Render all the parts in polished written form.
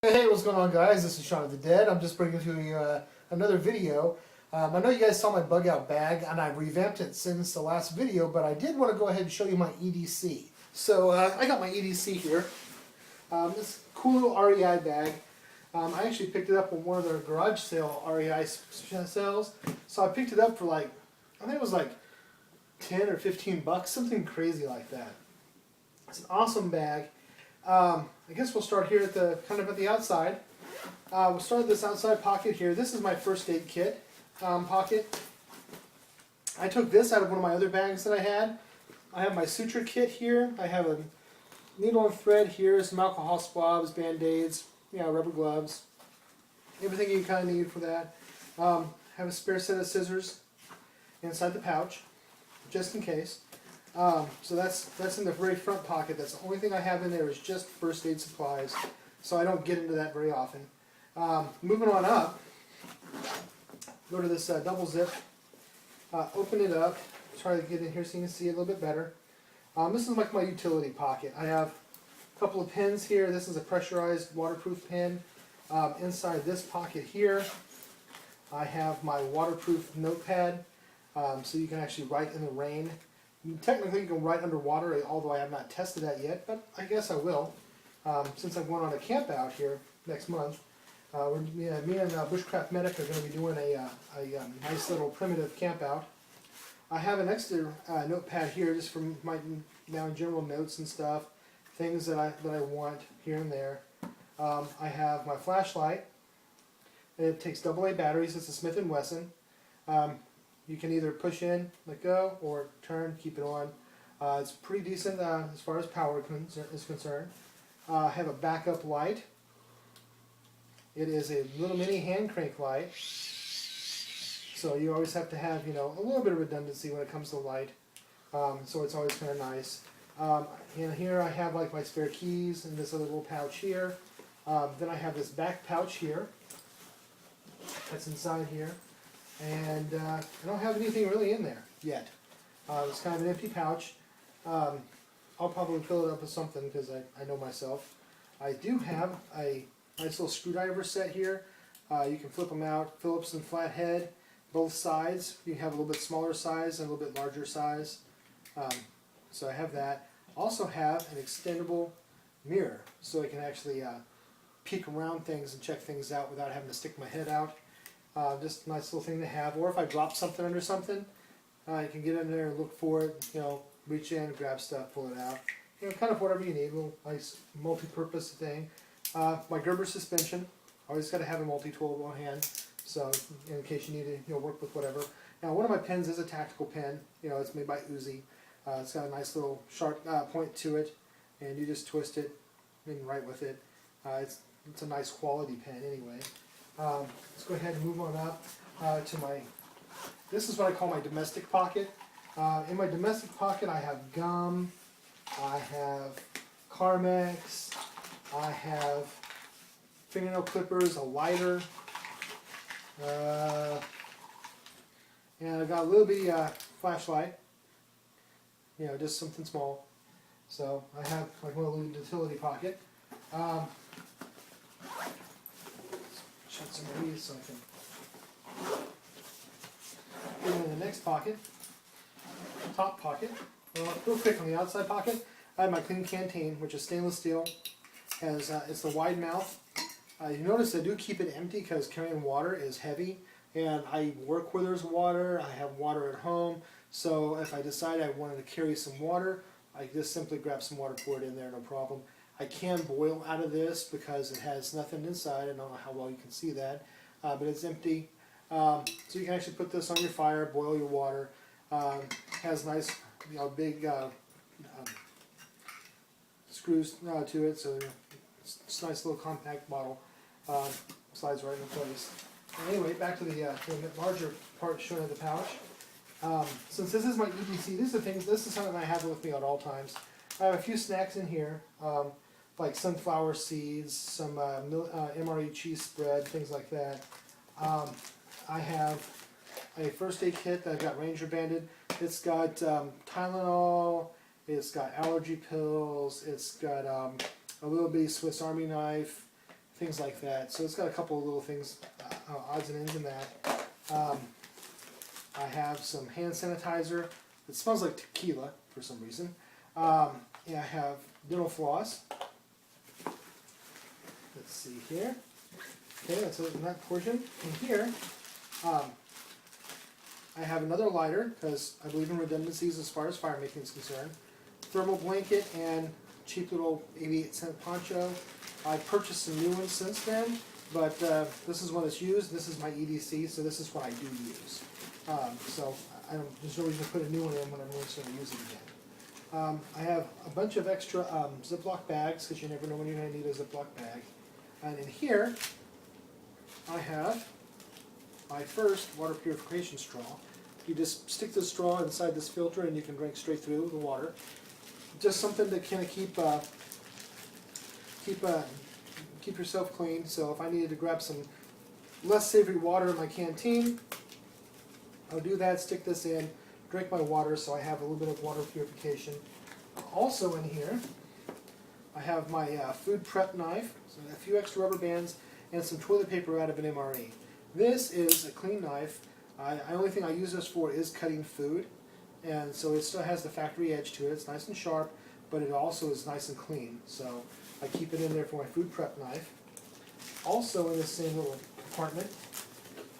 Hey, what's going on, guys? This is Shaun of the Dead. I'm just bringing to you another video. I know you guys saw my bug out bag, and I've revamped it since the last video, but I did want to go ahead and show you my EDC. So I got my EDC here. This cool little REI bag. I actually picked it up on one of their garage sale REI sales. So I picked it up for I think it was like 10 or 15 bucks, something crazy like that. It's an awesome bag. I guess we'll start here at the outside. We'll start this outside pocket here. This is my first aid kit pocket. I took this out of one of my other bags that I had. I have my suture kit here. I have a needle and thread here, some alcohol swabs, band-aids, rubber gloves, everything you kind of need for that. Have a spare set of scissors inside the pouch, just in case. So that's in the very front pocket. That's the only thing I have in there is just first aid supplies, so I don't get into that very often. Moving on up, go to this double zip, open it up, try to get in here so you can see it a little bit better. This is like my utility pocket. I have a couple of pens here. This is a pressurized waterproof pen. Inside this pocket here, I have my waterproof notepad, so you can actually write in the rain. Technically, you can write underwater, although I have not tested that yet, but I guess I will. Since I'm going on a camp out here next month, me and Bushcraft Medic are going to be doing a nice little primitive camp out. I have an extra notepad here just for my general notes and stuff, things that I want here and there. I have my flashlight. It takes AA batteries. It's a Smith & Wesson. You can either push in, let go, or turn, keep it on. It's pretty decent as far as power is concerned. I have a backup light. It is a little mini hand crank light. So you always have to have, a little bit of redundancy when it comes to light. So it's always kind of nice. And here I have my spare keys in this other little pouch here. Then I have this back pouch here. That's inside here. And I don't have anything really in there yet. It's kind of an empty pouch. I'll probably fill it up with something because I know myself. I do have a nice little screwdriver set here. You can flip them out. Phillips and flathead, both sides. You can have a little bit smaller size and a little bit larger size. So I have that. Also have an extendable mirror, so I can actually peek around things and check things out without having to stick my head out. Just a nice little thing to have. Or if I drop something under something, you can get in there and look for it, reach in, grab stuff, pull it out. Kind of whatever you need, a little nice multi-purpose thing. My Gerber suspension, always got to have a multi-tool on hand, so in case you need to work with whatever. Now one of my pens is a tactical pen, it's made by Uzi. It's got a nice little sharp point to it, and you just twist it and write with it. It's a nice quality pen anyway. Let's go ahead and move on up to this is what I call my domestic pocket. In my domestic pocket I have gum, I have Carmex, I have fingernail clippers, a lighter, and I've got a little bitty flashlight, just something small. So I have one little utility pocket. Shut some of these so I can get in the next pocket, top pocket. Real quick on the outside pocket, I have my clean canteen, which is stainless steel. It's the wide mouth. You notice I do keep it empty because carrying water is heavy, and I work where there's water. I have water at home, so if I decide I wanted to carry some water, I just simply grab some water, pour it in there, no problem. I can boil out of this because it has nothing inside. I don't know how well you can see that, but it's empty. So you can actually put this on your fire, boil your water. Has nice, big screws to it, so it's a nice little compact bottle. Slides right into place. Anyway, back to the larger part shown in the pouch. Since this is my EDC, this is something I have with me at all times. I have a few snacks in here. Like sunflower seeds, some MRE cheese spread, things like that. I have a first aid kit that I've got Ranger banded. It's got Tylenol, it's got allergy pills, it's got a little bitty Swiss Army knife, things like that. So it's got a couple of little things, odds and ends in that. I have some hand sanitizer. It smells like tequila for some reason. And I have dental floss. Let's see here. Okay, that's in that portion. And here, I have another lighter, because I believe in redundancies as far as fire making is concerned. Thermal blanket and cheap little 88-cent poncho. I purchased some new ones since then, but this is one that's used. This is my EDC, so this is what I do use. So there's no reason to put a new one in when I'm really going to use it again. I have a bunch of extra Ziploc bags, because you never know when you're going to need a Ziploc bag. And in here, I have my first water purification straw. You just stick the straw inside this filter and you can drink straight through the water. Just something to kind of keep yourself clean. So if I needed to grab some less savory water in my canteen, I'll do that, stick this in, drink my water, so I have a little bit of water purification. Also in here, I have my food prep knife, so a few extra rubber bands, and some toilet paper out of an MRE. This is a clean knife. The only thing I use this for is cutting food, and so it still has the factory edge to it. It's nice and sharp, but it also is nice and clean. So I keep it in there for my food prep knife. Also in this same little compartment,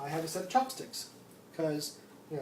I have a set of chopsticks, because you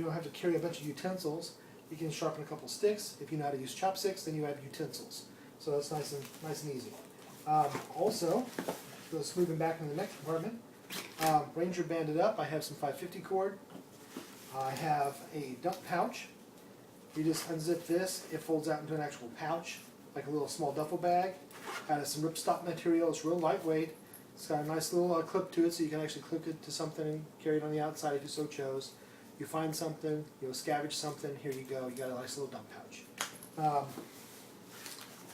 don't have to carry a bunch of utensils. You can sharpen a couple sticks. If you know how to use chopsticks, then you have utensils. So that's nice and easy. Also, just moving back into the next compartment, Ranger banded up. I have some 550 cord. I have a dump pouch. You just unzip this. It folds out into an actual pouch, like a little small duffel bag. Has some ripstop material. It's real lightweight. It's got a nice little clip to it, so you can actually clip it to something and carry it on the outside if you so chose. You find something, scavenge something, here you go. You got a nice little dump pouch.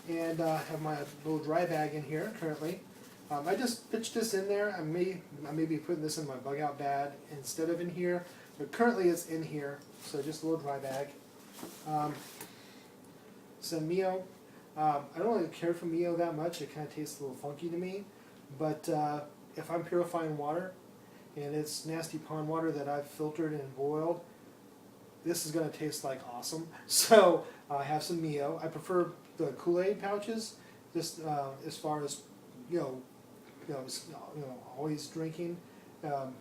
And I have my little dry bag in here currently. I just pitched this in there. I may be putting this in my bug out bag instead of in here, but currently it's in here, so just a little dry bag. Some Mio. I don't really care for Mio that much. It kind of tastes a little funky to me, but if I'm purifying water and it's nasty pond water that I've filtered and boiled, this is going to taste like awesome. So I have some Mio. I prefer the Kool-Aid pouches, just as far as always drinking.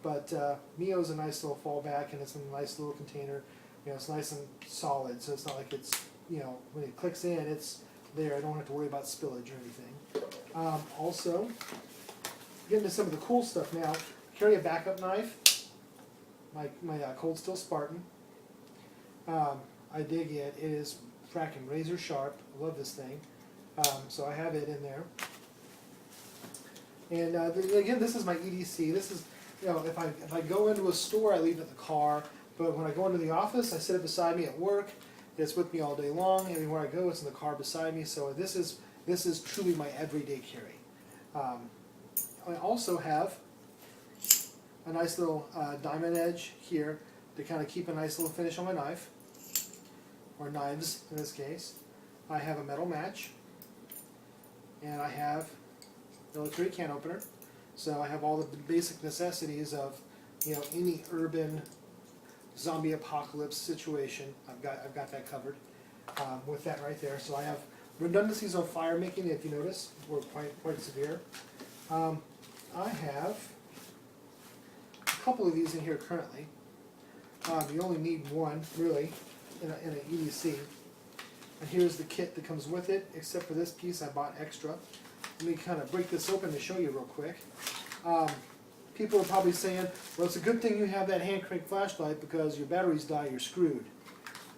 But Mio is a nice little fallback, and it's in a nice little container. It's nice and solid, so it's not like it's when it clicks in, it's there. I don't have to worry about spillage or anything. Also, getting to some of the cool stuff now. Carry a backup knife. My Cold Steel Spartan. I dig it. It is fracking razor sharp. I love this thing. So I have it in there. And again, this is my EDC. This is, if I go into a store, I leave it in the car. But when I go into the office, I set it beside me at work. It's with me all day long. Everywhere I go, it's in the car beside me. So this is truly my everyday carry. I also have a nice little diamond edge here to kind of keep a nice little finish on my knife, or knives in this case. I have a metal match, and I have military can opener. So I have all the basic necessities of any urban zombie apocalypse situation. I've got that covered with that right there. So I have redundancies on fire making, if you notice, were quite severe. I have a couple of these in here currently. You only need one, really, in an EDC. And here's the kit that comes with it, except for this piece I bought extra. Let me kind of break this open to show you real quick. People are probably saying, well, it's a good thing you have that hand crank flashlight, because your batteries die, you're screwed.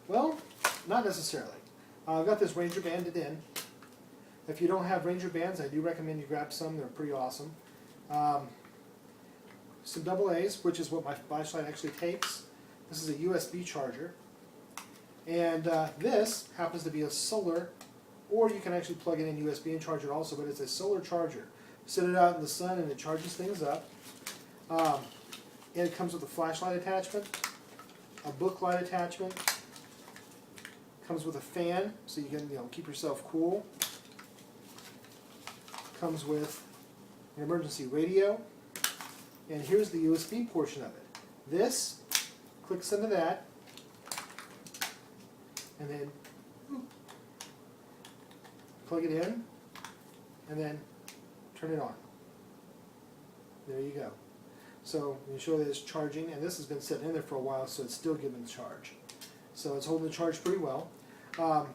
Well, not necessarily. I've got this Ranger banded in. If you don't have Ranger bands, I do recommend you grab some. They're pretty awesome. Some AA's, which is what my flashlight actually takes. This is a USB charger. And this happens to be a solar, or you can actually plug it in USB and charge it also, but it's a solar charger. Sit it out in the sun and it charges things up. And it comes with a flashlight attachment, a book light attachment, comes with a fan so you can keep yourself cool. comes with an emergency radio, and here's the USB portion of it. This clicks into that, and then plug it in, and then turn it on. There you go. So you show that it's charging, and this has been sitting in there for a while, so it's still giving the charge. So it's holding the charge pretty well.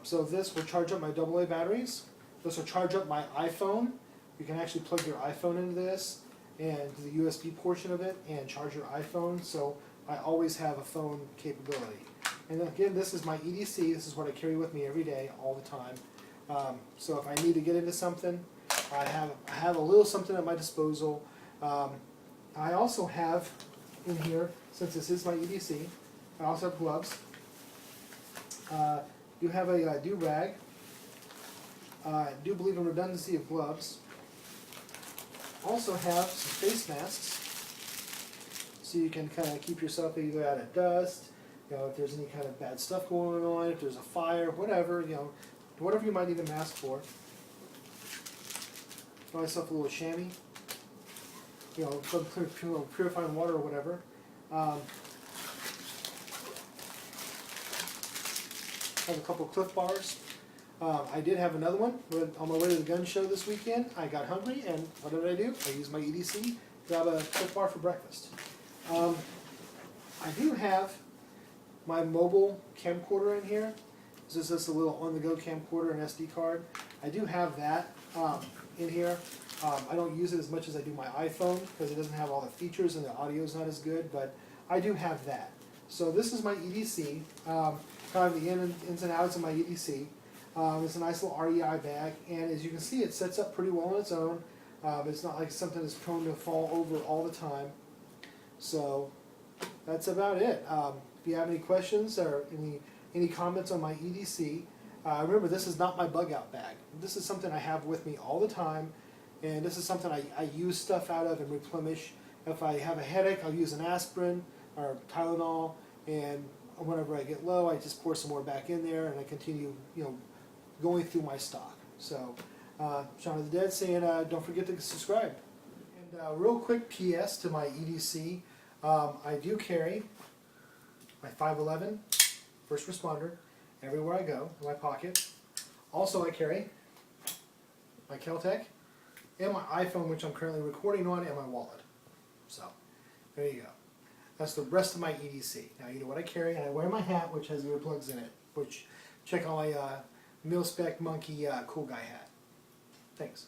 So this will charge up my AA batteries. This will charge up my iPhone. You can actually plug your iPhone into this and the USB portion of it and charge your iPhone. So I always have a phone capability. And then again, this is my EDC. This is what I carry with me every day, all the time. So if I need to get into something, I have a little something at my disposal. I also have in here, since this is my EDC, I also have gloves. You have a do-rag. I do believe in redundancy of gloves. Also have some face masks, so you can kind of keep yourself either out of dust, if there's any kind of bad stuff going on, if there's a fire, whatever, whatever you might need a mask for. Buy myself a little chamois, from purifying water or whatever. Have a couple Cliff Bars. I did have another one on my way to the gun show this weekend. I got hungry, and what did I do? I used my EDC, grab a Cliff Bar for breakfast. I do have my mobile camcorder in here. This is just a little on-the-go camcorder and SD card. I do have that in here. I don't use it as much as I do my iPhone because it doesn't have all the features and the audio is not as good, but I do have that. So this is my EDC, kind of the ins and outs of my EDC. It's a nice little REI bag, and as you can see, it sets up pretty well on its own. It's not like something that's prone to fall over all the time. So that's about it. If you have any questions or any comments on my EDC, remember, this is not my bug out bag. This is something I have with me all the time, and this is something I use stuff out of and replenish. If I have a headache, I'll use an aspirin or Tylenol, and whenever I get low, I just pour some more back in there, and I continue, going through my stock. So, Shaun of the Dead saying, don't forget to subscribe. And real quick PS to my EDC, I do carry my 511 first responder everywhere I go in my pocket. Also, I carry my Kel-Tec and my iPhone, which I'm currently recording on, and my wallet. So, there you go. That's the rest of my EDC. Now you know what I carry, and I wear my hat, which has earplugs in it, which check out my mil-spec monkey cool guy hat. Thanks.